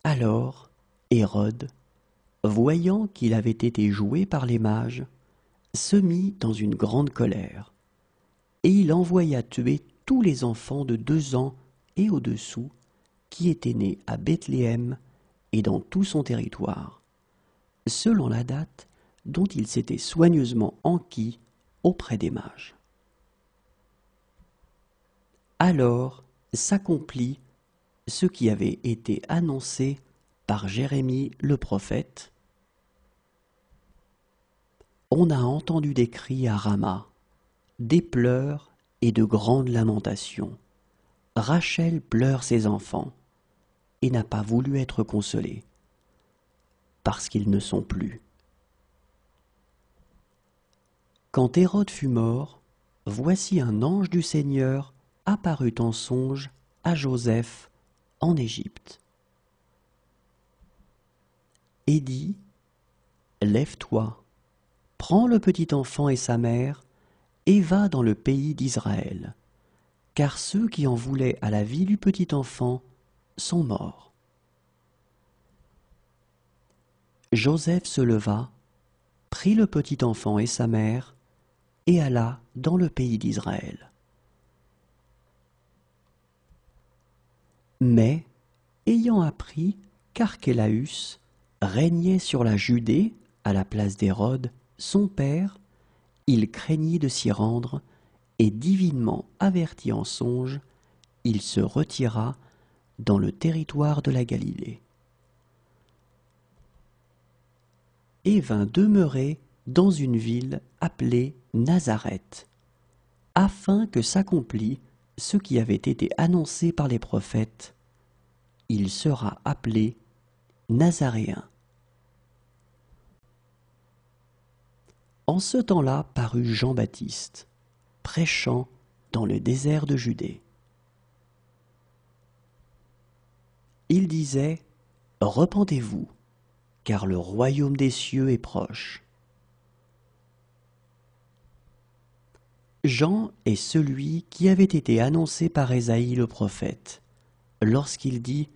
Alors Hérode, voyant qu'il avait été joué par les mages, se mit dans une grande colère, et il envoya tuer tous les enfants de 2 ans et au-dessous qui étaient nés à Bethléem et dans tout son territoire, selon la date dont il s'était soigneusement enquis auprès des mages. Alors s'accomplit ce qui avait été annoncé par Jérémie le prophète. On a entendu des cris à Rama, des pleurs et de grandes lamentations. Rachel pleure ses enfants et n'a pas voulu être consolée, parce qu'ils ne sont plus. Quand Hérode fut mort, voici un ange du Seigneur apparut en songe à Joseph en Égypte, et dit : Lève-toi, prends le petit enfant et sa mère, et va dans le pays d'Israël, car ceux qui en voulaient à la vie du petit enfant sont morts. Joseph se leva, prit le petit enfant et sa mère, et alla dans le pays d'Israël. Mais, ayant appris qu'Archélaüs régnait sur la Judée à la place d'Hérode, son père, il craignit de s'y rendre, et divinement averti en songe, il se retira dans le territoire de la Galilée, et vint demeurer dans une ville appelée Nazareth, afin que s'accomplît ce qui avait été annoncé par les prophètes: il sera appelé Nazaréen. En ce temps-là parut Jean-Baptiste, prêchant dans le désert de Judée. Il disait : Repentez-vous, car le royaume des cieux est proche. Jean est celui qui avait été annoncé par Ésaïe le prophète, lorsqu'il dit :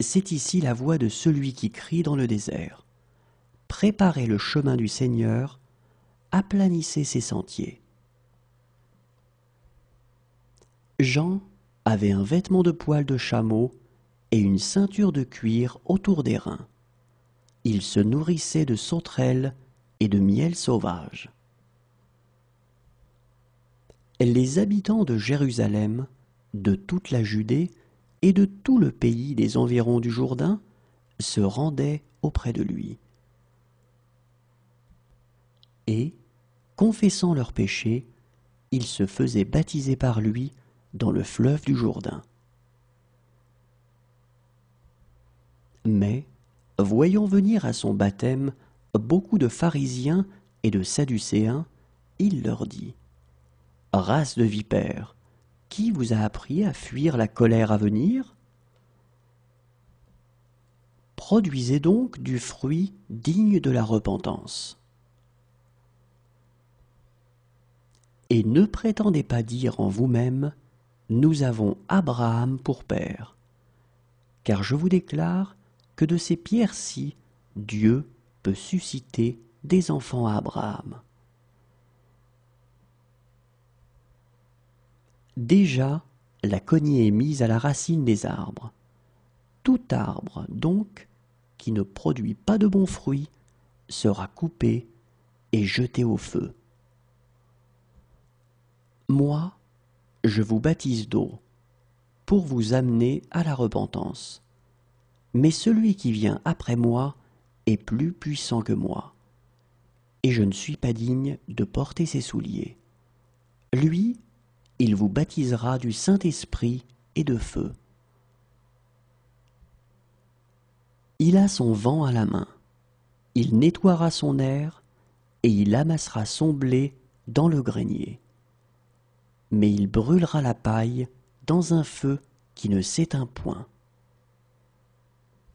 C'est ici la voix de celui qui crie dans le désert. Préparez le chemin du Seigneur, aplanissez ses sentiers. Jean avait un vêtement de poil de chameau et une ceinture de cuir autour des reins. Il se nourrissait de sauterelles et de miel sauvage. Les habitants de Jérusalem, de toute la Judée et de tout le pays des environs du Jourdain se rendaient auprès de lui. Et, confessant leurs péchés, ils se faisaient baptiser par lui dans le fleuve du Jourdain. Mais, voyant venir à son baptême beaucoup de pharisiens et de sadducéens, il leur dit : Race de vipères, qui vous a appris à fuir la colère à venir ? Produisez donc du fruit digne de la repentance. Et ne prétendez pas dire en vous-même : Nous avons Abraham pour père. Car je vous déclare que de ces pierres-ci, Dieu peut susciter des enfants à Abraham. Déjà, la cognée est mise à la racine des arbres. Tout arbre, donc, qui ne produit pas de bons fruits, sera coupé et jeté au feu. Moi, je vous baptise d'eau, pour vous amener à la repentance. Mais celui qui vient après moi est plus puissant que moi, et je ne suis pas digne de porter ses souliers. Lui, il vous baptisera du Saint-Esprit et de feu. Il a son vent à la main, il nettoiera son aire, et il amassera son blé dans le grenier. Mais il brûlera la paille dans un feu qui ne s'éteint point.